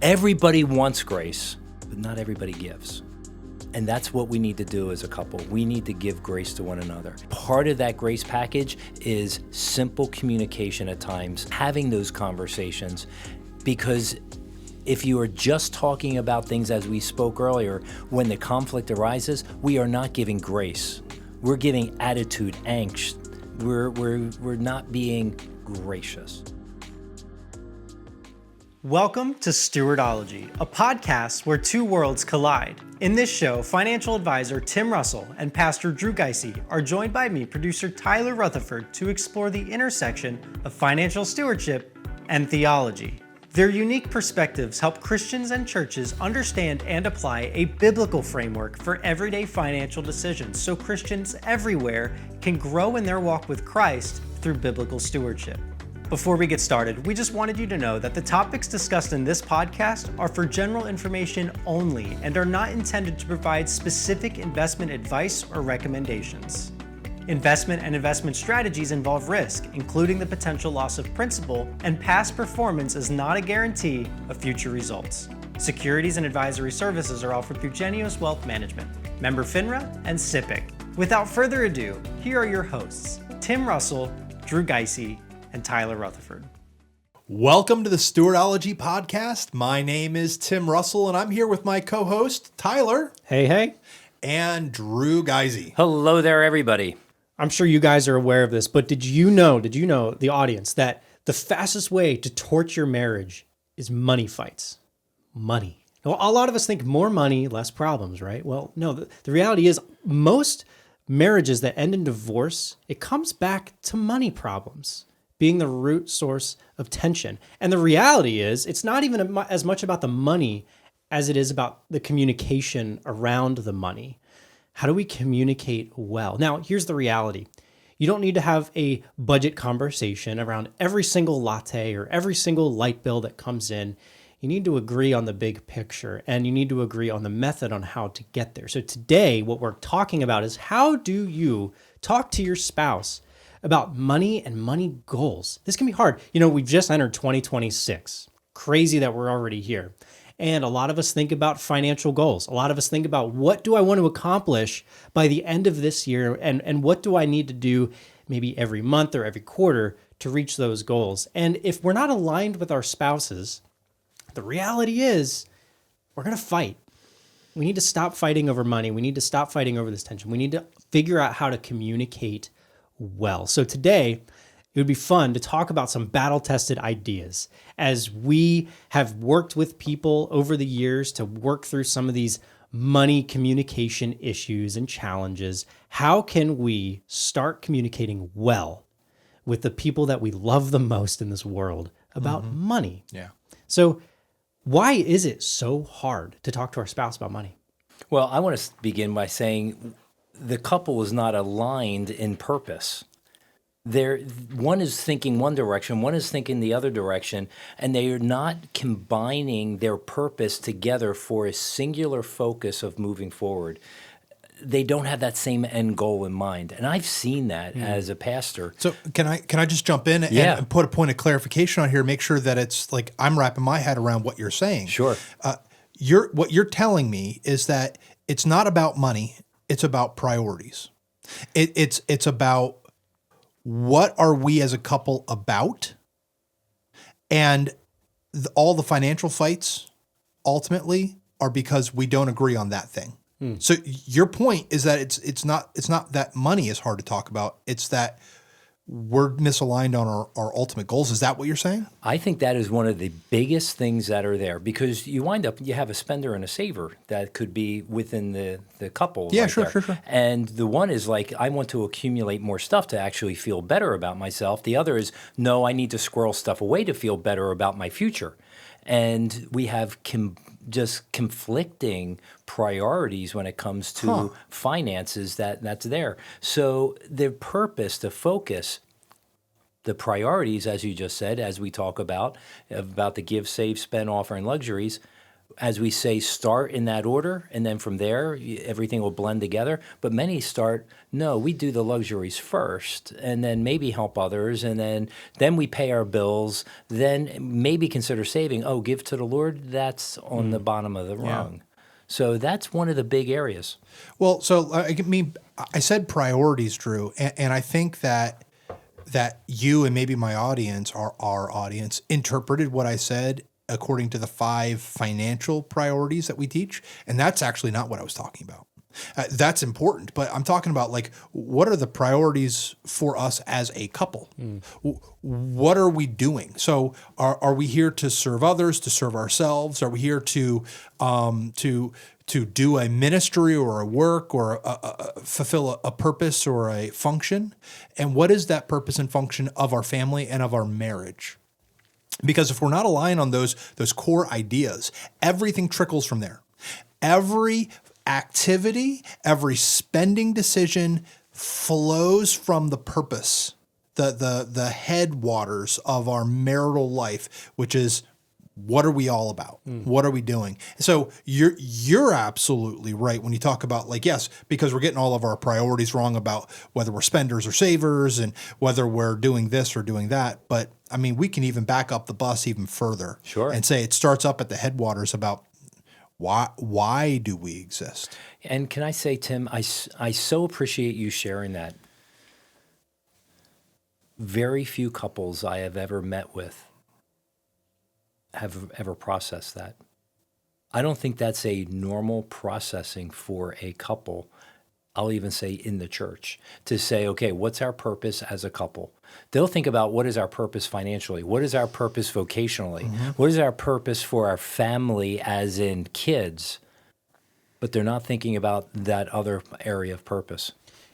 Everybody wants grace, but not everybody gives. And that's what we need to do as a couple. We need to give grace to one another. Part of that grace package is simple communication at times, having those conversations, because if you are just talking about things as we spoke earlier, when the conflict arises, we are not giving grace. We're giving attitude, angst. We're not being gracious. Welcome to Stewardology, a podcast where two worlds collide. In this show, financial advisor Tim Russell and Pastor Drew Gysi are joined by me, producer Tyler Rutherford, to explore the intersection of financial stewardship and theology. Their unique perspectives help Christians and churches understand and apply a biblical framework for everyday financial decisions so Christians everywhere can grow in their walk with Christ through biblical stewardship. Before we get started, we just wanted you to know that the topics discussed in this podcast are for general information only and are not intended to provide specific investment advice or recommendations. Investment and investment strategies involve risk, including the potential loss of principal, and past performance is not a guarantee of future results. Securities and advisory services are offered through Genius Wealth Management, member FINRA, and SIPC. Without further ado, here are your hosts, Tim Russell, Drew Gysi, and Tyler Rutherford. Welcome to the Stewardology Podcast. My name is Tim Russell, and I'm here with my co-host, Tyler. Hey. And Drew Gysi. Hello there, everybody. I'm sure you guys are aware of this, but did you know, the audience, that the fastest way to torch your marriage is money fights? Money. Well, a lot of us think more money, less problems, right? Well, no, the reality is most marriages that end in divorce, it comes back to money problems being the root source of tension. And the reality is, it's not even as much about the money as it is about the communication around the money. How do we communicate well? Now, here's the reality. You don't need to have a budget conversation around every single latte or every single light bill that comes in. You need to agree on the big picture, and you need to agree on the method on how to get there. So today, what we're talking about is how do you talk to your spouse about money and money goals? This can be hard. We've just entered 2026. Crazy that we're already here. And a lot of us think about financial goals. A lot of us think about what do I want to accomplish by the end of this year, and what do I need to do maybe every month or every quarter to reach those goals. And if we're not aligned with our spouses, the reality is we're going to fight. We need to stop fighting over money. We need to stop fighting over this tension. We need to figure out how to communicate well. So today, it would be fun to talk about some battle-tested ideas as we have worked with people over the years to work through some of these money communication issues and challenges. How can we start communicating well with the people that we love the most in this world about money? Yeah. So why is it so hard to talk to our spouse about money? Well, I want to begin by saying the couple is not aligned in purpose. One is thinking one direction, one is thinking the other direction, and they are not combining their purpose together for a singular focus of moving forward. They don't have that same end goal in mind, and I've seen that as a pastor. So can I just jump in and put a point of clarification on here, make sure that it's like I'm wrapping my head around what you're saying? Sure. What you're telling me is that it's not about money, it's about priorities. It's about what are we as a couple about, and all the financial fights ultimately are because we don't agree on that thing. So your point is that it's not that money is hard to talk about. It's that we're misaligned on our ultimate goals. Is that what you're saying? I think that is one of the biggest things that are there, because you have a spender and a saver that could be within the couple. Yeah, right sure. And the one is like, I want to accumulate more stuff to actually feel better about myself. The other is, no, I need to squirrel stuff away to feel better about my future. And we have just conflicting priorities when it comes to finances that's there. So the purpose, the focus, the priorities, as you just said, as we talk about the give, save, spend, offer, and luxuries, as we say, start in that order, and then from there, everything will blend together. But many start, no, we do the luxuries first, and then maybe help others, and then we pay our bills, then maybe consider saving. Oh, give to the Lord, that's on the bottom of the rung. So that's one of the big areas. Well, so I mean, I said priorities, Drew, and I think that you and maybe my audience, our audience, interpreted what I said according to the 5 financial priorities that we teach, and that's actually not what I was talking about. That's important, but I'm talking about like, what are the priorities for us as a couple? What are we doing? So are we here to serve others, to serve ourselves? Are we here to do a ministry or a work or fulfill a purpose or a function? And what is that purpose and function of our family and of our marriage? Because if we're not aligned on those core ideas, everything trickles from there. Every activity, every spending decision flows from the purpose, the headwaters of our marital life, which is, what are we all about? What are we doing? So you're absolutely right when you talk about, like, yes, because we're getting all of our priorities wrong about whether we're spenders or savers and whether we're doing this or doing that. But I mean, we can even back up the bus even further and say it starts up at the headwaters about why do we exist? And can I say, Tim, I so appreciate you sharing that. Very few couples I have ever met with have ever processed that. I don't think that's a normal processing for a couple. I'll even say in the church, to say, okay, what's our purpose as a couple? They'll think about, what is our purpose financially? What is our purpose vocationally? What is our purpose for our family as in kids? But they're not thinking about that other area of purpose.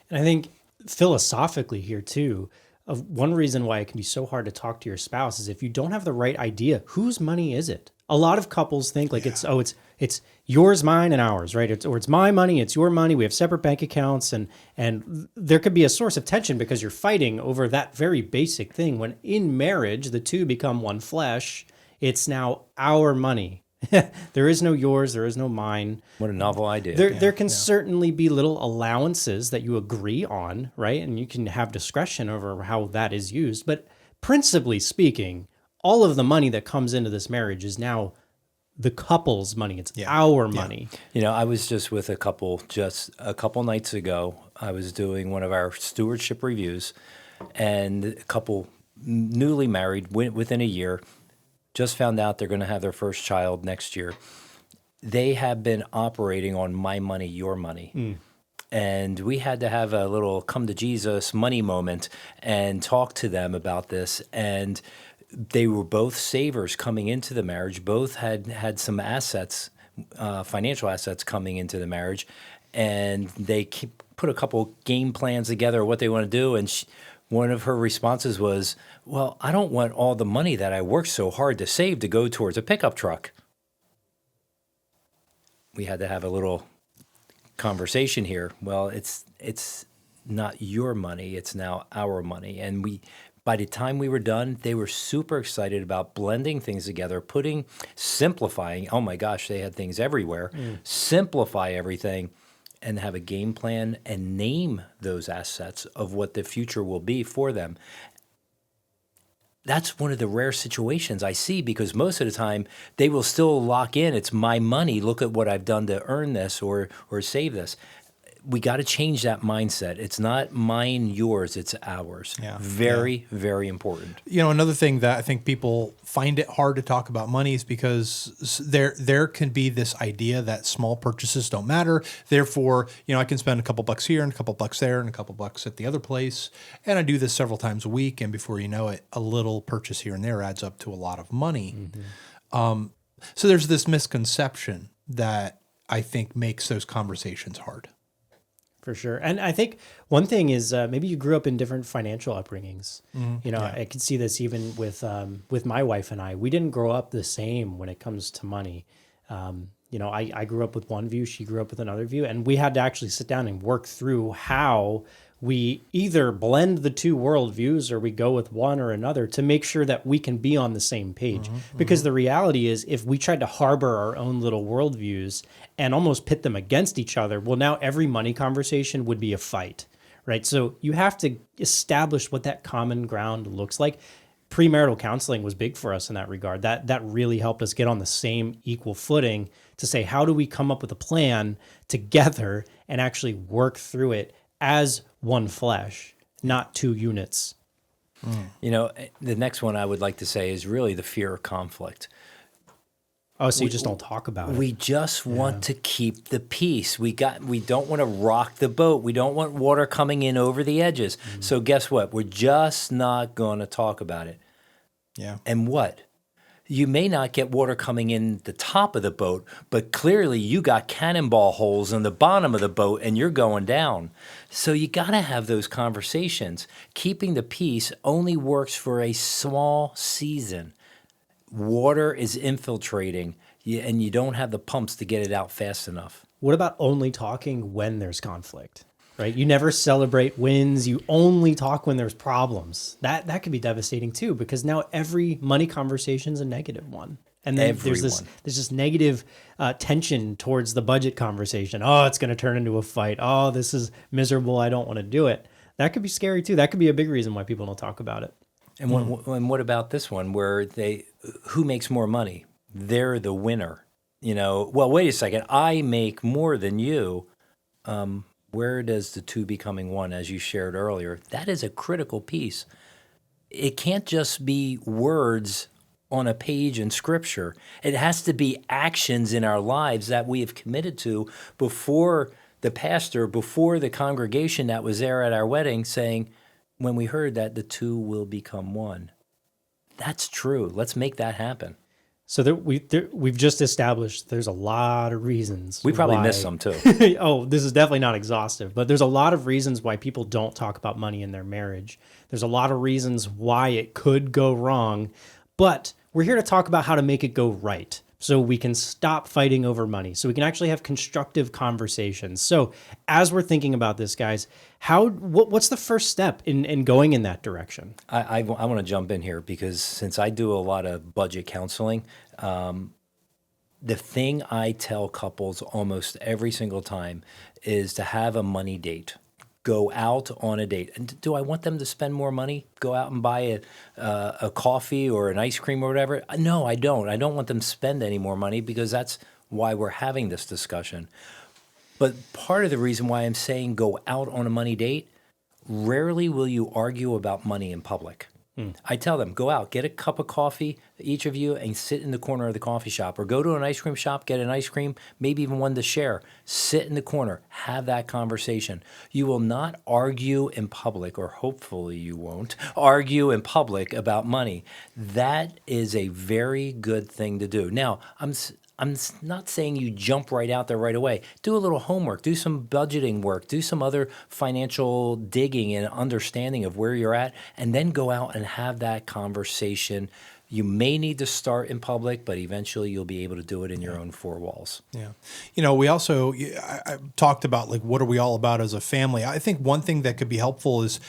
And I think philosophically here too, one reason why it can be so hard to talk to your spouse is if you don't have the right idea, whose money is it? A lot of couples think like it's yours, mine, and ours, right? It's my money, it's your money. We have separate bank accounts, and there could be a source of tension because you're fighting over that very basic thing. When in marriage, the two become one flesh. It's now our money. There is no yours, there is no mine. What a novel idea. There can certainly be little allowances that you agree on, right? And you can have discretion over how that is used. But principally speaking, all of the money that comes into this marriage is now the couple's money. It's our money. You know, I was just with a couple just a couple nights ago. I was doing one of our stewardship reviews, and a couple newly married, within a year, just found out they're going to have their first child next year. They have been operating on my money, your money. And we had to have a little come to Jesus money moment and talk to them about this. And they were both savers coming into the marriage. Both had some assets, financial assets coming into the marriage. And they put a couple game plans together of what they want to do. And one of her responses was, well, I don't want all the money that I worked so hard to save to go towards a pickup truck. We had to have a little conversation here. Well, it's not your money, it's now our money. And by the time we were done, they were super excited about blending things together, simplifying. Oh my gosh, they had things everywhere. Simplify everything and have a game plan and name those assets of what the future will be for them. That's one of the rare situations I see, because most of the time they will still lock in, it's my money, look at what I've done to earn this or save this. We got to change that mindset. It's not mine, yours, it's ours. Very important. You know, another thing that I think people find it hard to talk about money is because there can be this idea that small purchases don't matter. Therefore, you know, I can spend a couple bucks here and a couple bucks there and a couple bucks at the other place. And I do this several times a week. And before you know it, a little purchase here and there adds up to a lot of money. So there's this misconception that I think makes those conversations hard. For sure. And I think one thing is maybe you grew up in different financial upbringings. You know, I can see this even with my wife and I. We didn't grow up the same when it comes to money. I grew up with one view, she grew up with another view, and we had to actually sit down and work through how we either blend the two worldviews or we go with one or another to make sure that we can be on the same page. Because the reality is, if we tried to harbor our own little worldviews and almost pit them against each other, well, now every money conversation would be a fight, right? So you have to establish what that common ground looks like. Premarital counseling was big for us in that regard. That really helped us get on the same equal footing to say, how do we come up with a plan together and actually work through it as one flesh, not two units. The next one I would like to say is really the fear of conflict. Oh, so you just don't talk about it. We just want to keep the peace. We don't want to rock the boat. We don't want water coming in over the edges. So guess what? We're just not going to talk about it. Yeah. And what? You may not get water coming in the top of the boat, but clearly you got cannonball holes in the bottom of the boat and you're going down. So you got to have those conversations. Keeping the peace only works for a small season. Water is infiltrating, and you don't have the pumps to get it out fast enough. What about only talking when there's conflict? Right? You never celebrate wins. You only talk when there's problems. That could be devastating too, because now every money conversation is a negative one. And then there's this negative tension towards the budget conversation. Oh, it's going to turn into a fight. Oh, this is miserable. I don't want to do it. That could be scary too. That could be a big reason why people don't talk about it. And what about this one where who makes more money? They're the winner. Well, wait a second. I make more than you. Where does the two becoming one, as you shared earlier? That is a critical piece. It can't just be words on a page in Scripture. It has to be actions in our lives that we have committed to before the pastor, before the congregation that was there at our wedding, saying, when we heard that the two will become one. That's true. Let's make that happen. So we've just established there's a lot of reasons. We probably missed some too. Oh, this is definitely not exhaustive, but there's a lot of reasons why people don't talk about money in their marriage. There's a lot of reasons why it could go wrong, but we're here to talk about how to make it go right so we can stop fighting over money, so we can actually have constructive conversations. So as we're thinking about this, guys, what's the first step in going in that direction? I want to jump in here because since I do a lot of budget counseling, the thing I tell couples almost every single time is to have a money date. Go out on a date. And do I want them to spend more money? Go out and buy a coffee or an ice cream or whatever? No, I don't. I don't want them to spend any more money because that's why we're having this discussion. But part of the reason why I'm saying go out on a money date, rarely will you argue about money in public. I tell them, go out, get a cup of coffee, each of you, and sit in the corner of the coffee shop. Or go to an ice cream shop, get an ice cream, maybe even one to share. Sit in the corner, have that conversation. You will not argue in public, or hopefully you won't, argue in public about money. That is a very good thing to do. Now, I'm not saying you jump right out there right away. Do a little homework, do some budgeting work, do some other financial digging and understanding of where you're at, and then go out and have that conversation. You may need to start in public, but eventually you'll be able to do it in your own four walls. Yeah. We also I talked about what are we all about as a family. I think one thing that could be helpful is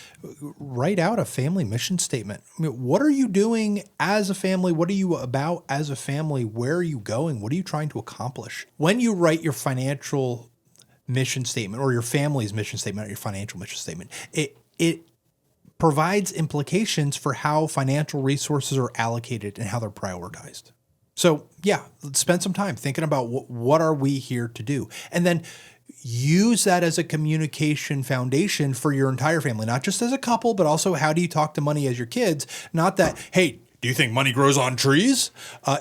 write out a family mission statement. What are you doing as a family? What are you about as a family? Where are you going? What are you trying to accomplish? When you write your financial mission statement or your family's mission statement or your financial mission statement, it provides implications for how financial resources are allocated and how they're prioritized. So let's spend some time thinking about what are we here to do? And then use that as a communication foundation for your entire family, not just as a couple, but also how do you talk to money as your kids? Not that, hey, do you think money grows on trees?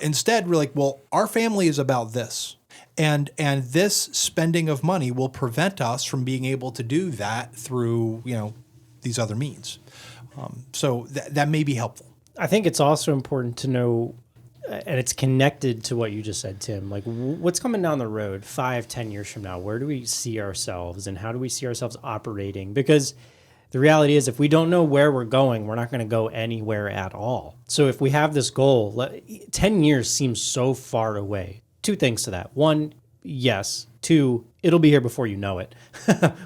Instead, we're like, well, our family is about this. And this spending of money will prevent us from being able to do that through, these other means. So that may be helpful. I think it's also important to know, and it's connected to what you just said, Tim, what's coming down the road 5-10 years from now? Where do we see ourselves and how do we see ourselves operating? Because the reality is if we don't know where we're going, we're not going to go anywhere at all. So if we have this goal, 10 years seems so far away. two things to that. One, yes. Two, it'll be here before you know it.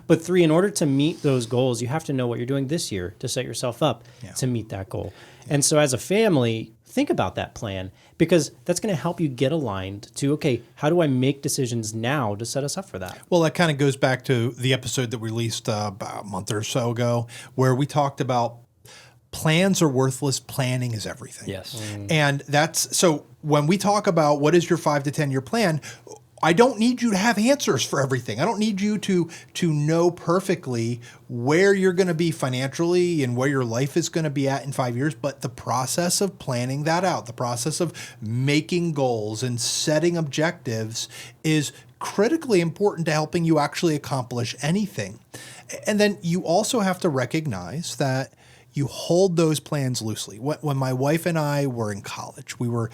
But three, in order to meet those goals, you have to know what you're doing this year to set yourself up to meet that goal. And so as a family, think about that plan, because that's going to help you get aligned to, okay, how do I make decisions now to set us up for that? Well, that kind of goes back to the episode that we released about a month or so ago, where we talked about plans are worthless, planning is everything. Yes. And that's, so when we talk about what is your 5 to 10 year plan, I don't need you to have answers for everything. I don't need you to know perfectly where you're going to be financially and where your life is going to be at in 5 years. But the process of planning that out, the process of making goals and setting objectives is critically important to helping you actually accomplish anything. And then you also have to recognize that you hold those plans loosely. When my wife and I were in college, we were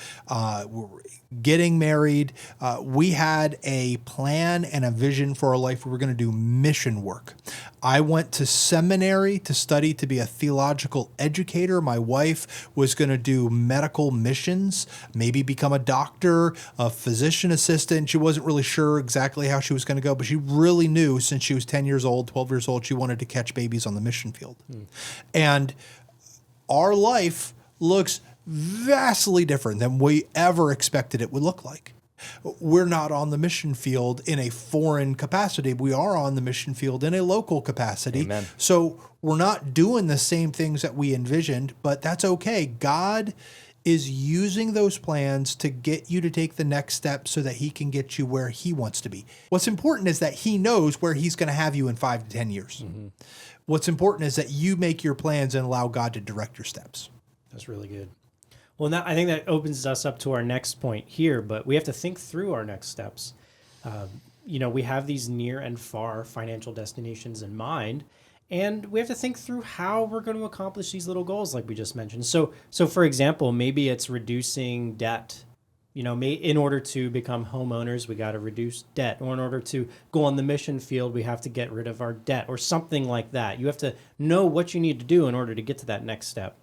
getting married. We had a plan and a vision for our life. We were going to do mission work. I went to seminary to study to be a theological educator. My wife was going to do medical missions, maybe become a doctor, a physician assistant. She wasn't really sure exactly how she was going to go, but she really knew since she was 10 years old, 12 years old, she wanted to catch babies on the mission field. And our life looks vastly different than we ever expected it would look like. We're not on the mission field in a foreign capacity. We are on the mission field in a local capacity. Amen. So we're not doing the same things that we envisioned, but that's okay. God is using those plans to get you to take the next step so that he can get you where he wants to be. What's important is that he knows where he's going to have you in 5 to 10 years. Mm-hmm. What's important is that you make your plans and allow God to direct your steps. That's really good. Well, now I think that opens us up to our next point here, but we have to think through our next steps. We have these near and far financial destinations in mind, and we have to think through how we're going to accomplish these little goals like we just mentioned. So for example, maybe it's reducing debt. In order to become homeowners, we got to reduce debt. Or in order to go on the mission field, we have to get rid of our debt or something like that. You have to know what you need to do in order to get to that next step.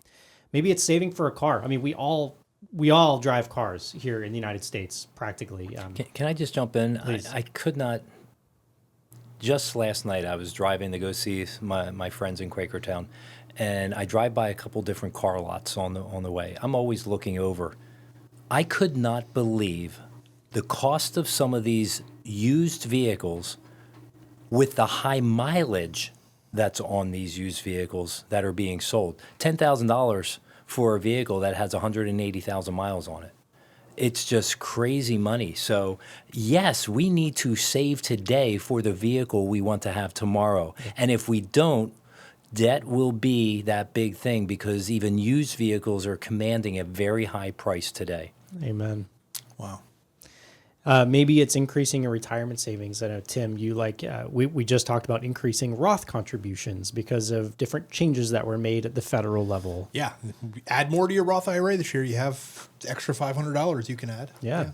Maybe it's saving for a car. I mean, we all drive cars here in the United States, practically. Can I just jump in? Please. I could not. Just last night, I was driving to go see my friends in Quakertown, and I drive by a couple different car lots on the way. I'm always looking over. I could not believe the cost of some of these used vehicles with the high mileage that's on these used vehicles that are being sold. $10,000 for a vehicle that has 180,000 miles on it. It's just crazy money. So yes, we need to save today for the vehicle we want to have tomorrow. And if we don't, debt will be that big thing, because even used vehicles are commanding a very high price today. Amen. Wow. Maybe it's increasing your retirement savings. I know, Tim, we just talked about increasing Roth contributions because of different changes that were made at the federal level. Yeah. Add more to your Roth IRA this year. You have extra $500 you can add. Yeah.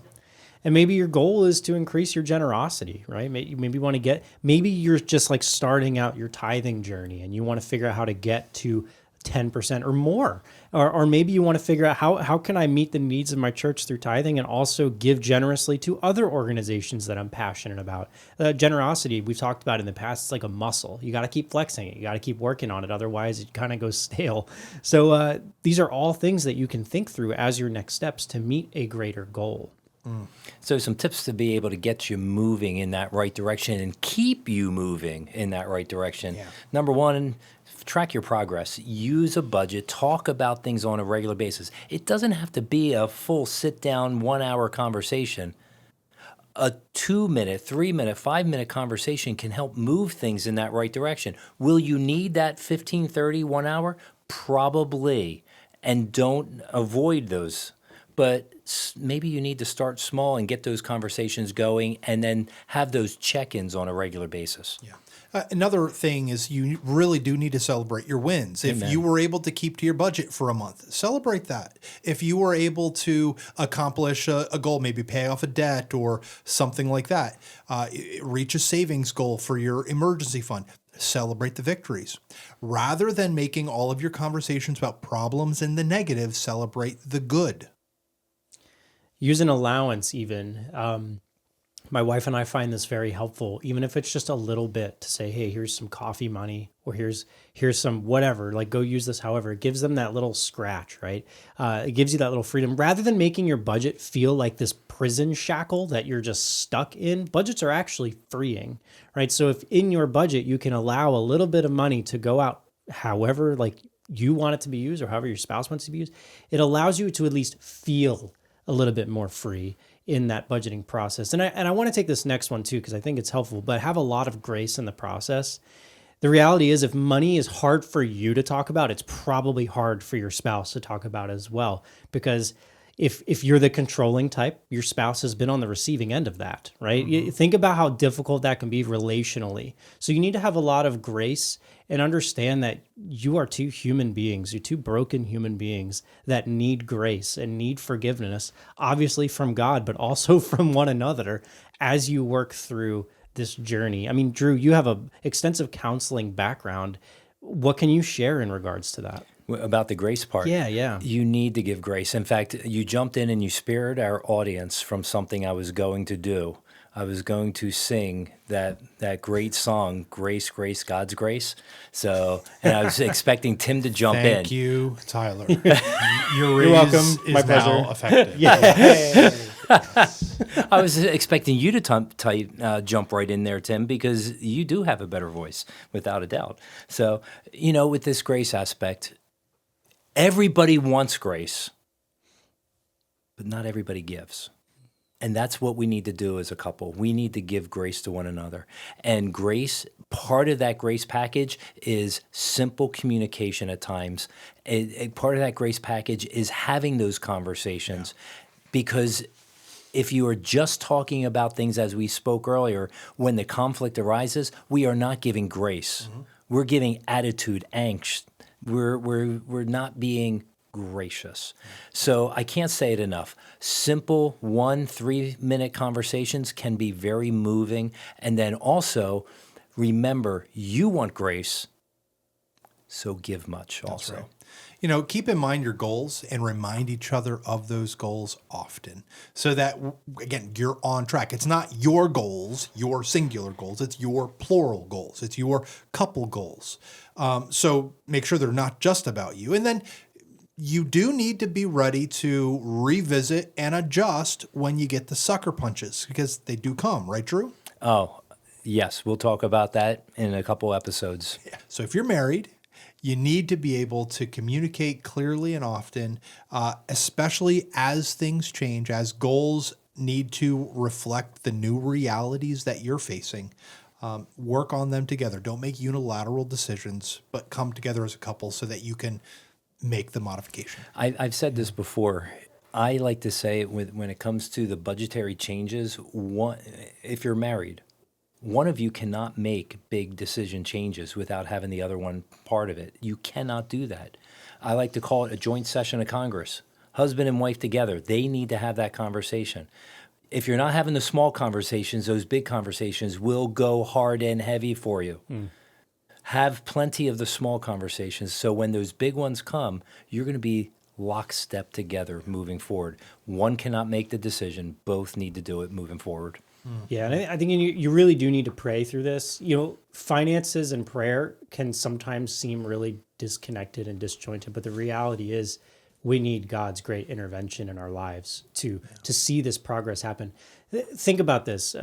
And maybe your goal is to increase your generosity, right? Maybe you want to maybe you're just like starting out your tithing journey and you want to figure out how to get to 10% or more. Or maybe you want to figure out how can I meet the needs of my church through tithing and also give generously to other organizations that I'm passionate about. Generosity, we've talked about in the past, it's like a muscle. You got to keep flexing it. You got to keep working on it. Otherwise, it kind of goes stale. So these are all things that you can think through as your next steps to meet a greater goal. So some tips to be able to get you moving in that right direction and keep you moving in that right direction. Yeah. Number one, track your progress. Use a budget. Talk about things on a regular basis. It doesn't have to be a full sit-down 1-hour conversation. A 2-minute, 3-minute, 5-minute conversation can help move things in that right direction. Will you need that 15, 30, 1 hour? Probably. And don't avoid those. But maybe you need to start small and get those conversations going and then have those check-ins on a regular basis. Yeah. Another thing is you really do need to celebrate your wins. Amen. If you were able to keep to your budget for a month, celebrate that. If you were able to accomplish a goal, maybe pay off a debt or something like that, reach a savings goal for your emergency fund, celebrate the victories. Rather than making all of your conversations about problems and the negative, celebrate the good. Use an allowance even. My wife and I find this very helpful, even if it's just a little bit, to say, hey, here's some coffee money, or here's some whatever, like go use this however. It gives them that little scratch, right? It gives you that little freedom. Rather than making your budget feel like this prison shackle that you're just stuck in, budgets are actually freeing, right? So if in your budget you can allow a little bit of money to go out however like you want it to be used, or however your spouse wants it to be used, it allows you to at least feel a little bit more free in that budgeting process. And I want to take this next one too, because I think it's helpful, but have a lot of grace in the process. The reality is, if money is hard for you to talk about, it's probably hard for your spouse to talk about as well. Because if you're the controlling type, your spouse has been on the receiving end of that, right? You think about how difficult that can be relationally. So you need to have a lot of grace and understand that you are two human beings. You're two broken human beings that need grace and need forgiveness, obviously from God, but also from one another as you work through this journey. I mean, Drew, you have an extensive counseling background. What can you share in regards to that? About the grace part. Yeah. You need to give grace. In fact, you jumped in and you spared our audience from something I was going to do. I was going to sing that great song, Grace, Grace, God's Grace. So, and I was expecting Tim to jump in. Thank you, Tyler. Your raise welcome. is My now pleasure. effective. I was expecting you to jump right in there, Tim, because you do have a better voice, without a doubt. So, with this grace aspect, everybody wants grace, but not everybody gives. And that's what we need to do as a couple. We need to give grace to one another. And grace, part of that grace package is simple communication at times. Part of that grace package is having those conversations, because if you are just talking about things as we spoke earlier, when the conflict arises, we are not giving grace. Mm-hmm. We're giving attitude, angst. We're not being gracious. So I can't say it enough. Simple 1-3 minute conversations can be very moving. And then also remember, you want grace, so give much also. That's right. Keep in mind your goals and remind each other of those goals often, so that, again, you're on track. It's not your goals, your singular goals. It's your plural goals. It's your couple goals. So make sure they're not just about you. And then you do need to be ready to revisit and adjust when you get the sucker punches, because they do come, right, Drew? Oh, yes. We'll talk about that in a couple episodes. Yeah. So if you're married, you need to be able to communicate clearly and often, especially as things change, as goals need to reflect the new realities that you're facing. Work on them together. Don't make unilateral decisions, but come together as a couple so that you can make the modification. I've said this before. I like to say when it comes to the budgetary changes, if you're married, one of you cannot make big decision changes without having the other one part of it. You cannot do that. I like to call it a joint session of Congress. Husband and wife together, they need to have that conversation. If you're not having the small conversations, those big conversations will go hard and heavy for you. Have plenty of the small conversations, so when those big ones come, you're going to be lockstep together moving forward. One cannot make the decision. Both need to do it moving forward. Yeah, and I think you really do need to pray through this. Finances and prayer can sometimes seem really disconnected and disjointed, but the reality is we need God's great intervention in our lives to see this progress happen. Think about this.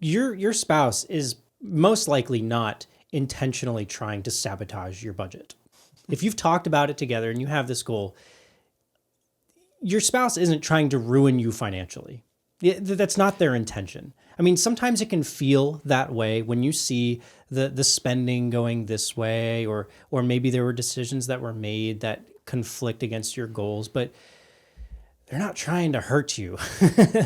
Your spouse is most likely not intentionally trying to sabotage your budget. If you've talked about it together and you have this goal, your spouse isn't trying to ruin you financially. That's not their intention. I mean, sometimes it can feel that way when you see the spending going this way, or maybe there were decisions that were made that conflict against your goals, but they're not trying to hurt you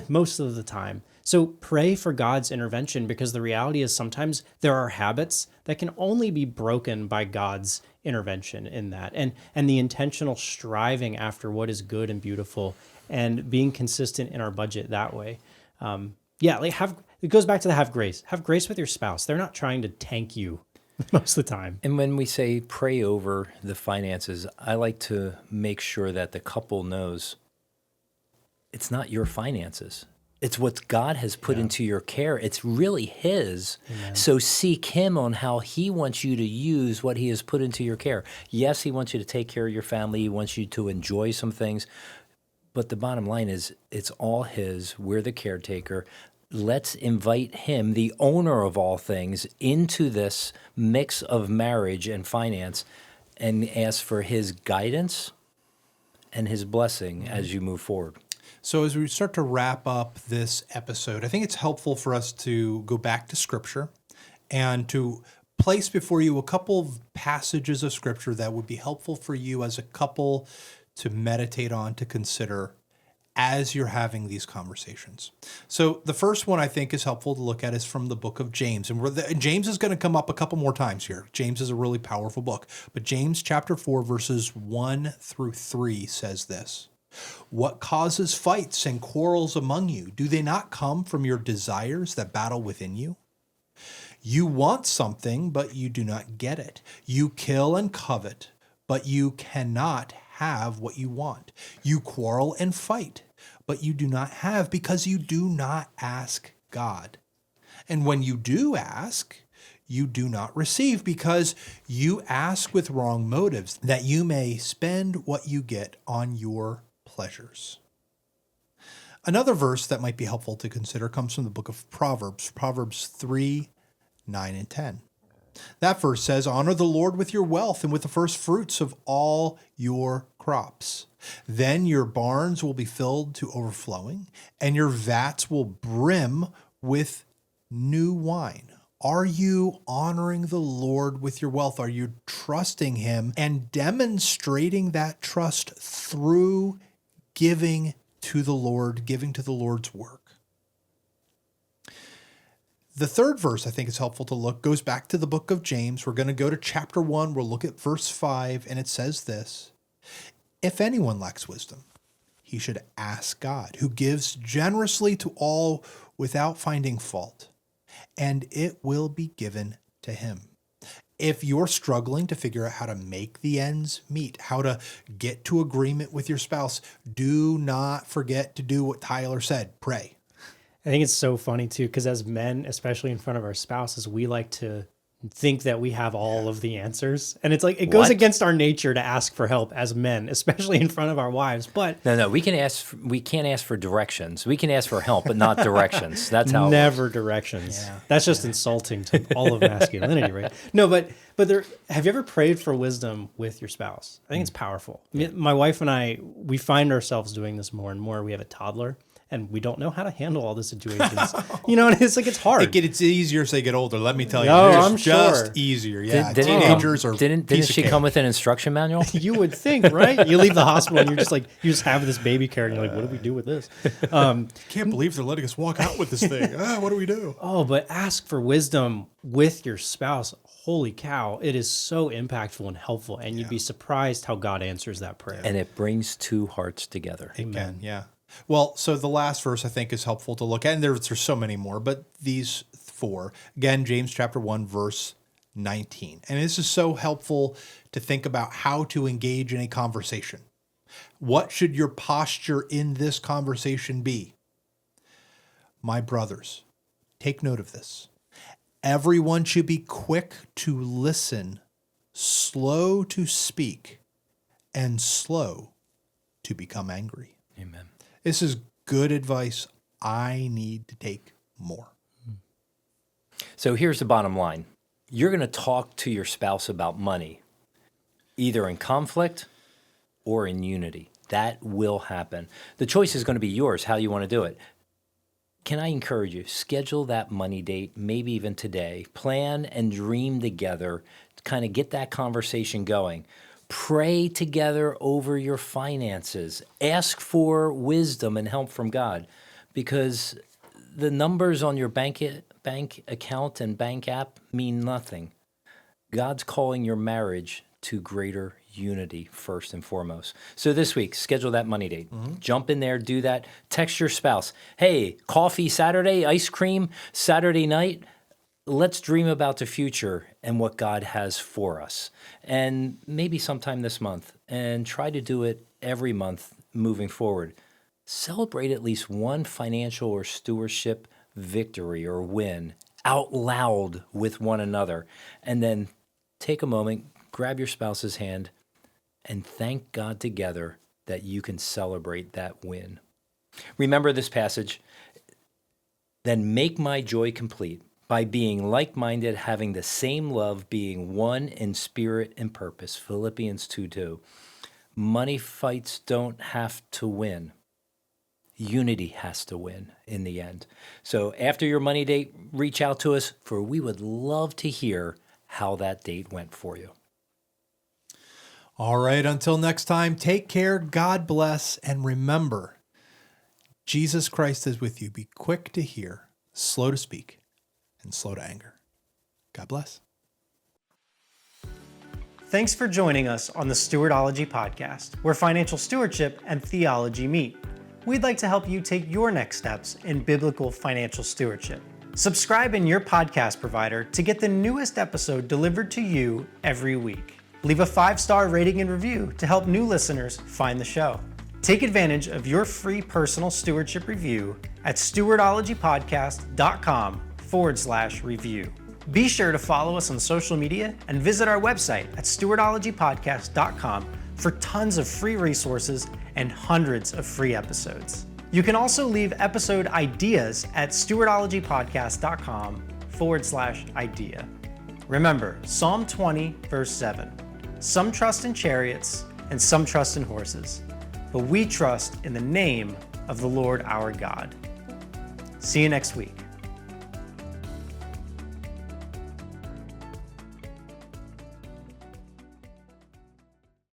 most of the time. So pray for God's intervention, because the reality is sometimes there are habits that can only be broken by God's intervention in that, and the intentional striving after what is good and beautiful and being consistent in our budget that way. It goes back to the have grace. Have grace with your spouse. They're not trying to tank you most of the time. And when we say pray over the finances, I like to make sure that the couple knows it's not your finances. It's what God has put into your care. It's really His. Amen. So seek Him on how He wants you to use what He has put into your care. Yes, He wants you to take care of your family. He wants you to enjoy some things. But the bottom line is it's all His. We're the caretaker. Let's invite Him, the owner of all things, into this mix of marriage and finance and ask for His guidance and His blessing as you move forward. So as we start to wrap up this episode, I think it's helpful for us to go back to Scripture and to place before you a couple of passages of Scripture that would be helpful for you as a couple to meditate on, to consider as you're having these conversations. So the first one I think is helpful to look at is from the book of James. And James is going to come up a couple more times here. James is a really powerful book. But James chapter 4, verses 1 through 3 says this: "What causes fights and quarrels among you? Do they not come from your desires that battle within you? You want something, but you do not get it. You kill and covet, but you cannot have what you want. You quarrel and fight, but you do not have because you do not ask God. And when you do ask, you do not receive because you ask with wrong motives, that you may spend what you get on your pleasures." Another verse that might be helpful to consider comes from the book of Proverbs, Proverbs 3, 9, and 10. That verse says, "Honor the Lord with your wealth and with the first fruits of all your crops. Then your barns will be filled to overflowing, and your vats will brim with new wine." Are you honoring the Lord with your wealth? Are you trusting Him and demonstrating that trust through giving to the Lord, giving to the Lord's work? The third verse I think is helpful to look, goes back to the book of James. We're going to go to chapter 1. We'll look at verse 5, and it says this: "If anyone lacks wisdom, he should ask God, who gives generously to all without finding fault, and it will be given to him." If you're struggling to figure out how to make the ends meet, how to get to agreement with your spouse, do not forget to do what Tyler said: pray. I think it's so funny too, because as men, especially in front of our spouses, we like to think that we have all of the answers. And it's like, it goes against our nature to ask for help as men, especially in front of our wives. But No, we can't ask for directions. We can ask for help, but not directions. That's how never directions. Yeah. That's just insulting to all of masculinity, right? No, but have you ever prayed for wisdom with your spouse? I think it's powerful. My wife and I, we find ourselves doing this more and more. We have a toddler, and we don't know how to handle all the situations. And it's like, it's hard. It's easier as they get older, let me tell you. No, It's I'm just sure. easier. Yeah, Didn't Didn't she come with an instruction manual? You would think, right? You leave the hospital and you're just like, you just have this baby carriage, and you're like, what do we do with this? Can't believe they're letting us walk out with this thing. What do we do? Oh, but ask for wisdom with your spouse. Holy cow. It is so impactful and helpful. And you'd be surprised how God answers that prayer. And it brings two hearts together. Amen. Yeah. Well, so the last verse I think is helpful to look at, and there's so many more, but these four. Again, James chapter 1, verse 19. And this is so helpful to think about how to engage in a conversation. What should your posture in this conversation be? My brothers, take note of this. Everyone should be quick to listen, slow to speak, and slow to become angry. Amen. This is good advice. I need to take more. So here's the bottom line. You're going to talk to your spouse about money, either in conflict or in unity. That will happen. The choice is going to be yours, how you want to do it. Can I encourage you, schedule that money date, maybe even today. Plan and dream together to kind of get that conversation going. Pray together over your finances. Ask for wisdom and help from God, because the numbers on your bank account and bank app mean nothing. God's calling your marriage to greater unity first and foremost. So this week, schedule that money date. Jump in there, do that. Text your spouse. Hey, coffee Saturday, ice cream Saturday night. Let's dream about the future and what God has for us. And maybe sometime this month, and try to do it every month moving forward. celebrate at least one financial or stewardship victory or win out loud with one another. And then take a moment, grab your spouse's hand, and thank God together that you can celebrate that win. Remember this passage. Then make my joy complete by being like-minded, having the same love, being one in spirit and purpose. Philippians 2:2. Money fights don't have to win. Unity has to win in the end. So after your money date, reach out to us, for we would love to hear how that date went for you. All right, until next time, take care, God bless, and remember, Jesus Christ is with you. Be quick to hear, slow to speak, and slow to anger. God bless. Thanks for joining us on the Stewardology Podcast, where financial stewardship and theology meet. We'd like to help you take your next steps in biblical financial stewardship. Subscribe in your podcast provider to get the newest episode delivered to you every week. Leave a 5-star rating and review to help new listeners find the show. Take advantage of your free personal stewardship review at stewardologypodcast.com/review. Be sure to follow us on social media and visit our website at stewardologypodcast.com for tons of free resources and hundreds of free episodes. You can also leave episode ideas at stewardologypodcast.com/idea. Remember, Psalm 20, verse 7, some trust in chariots and some trust in horses, but we trust in the name of the Lord our God. See you next week.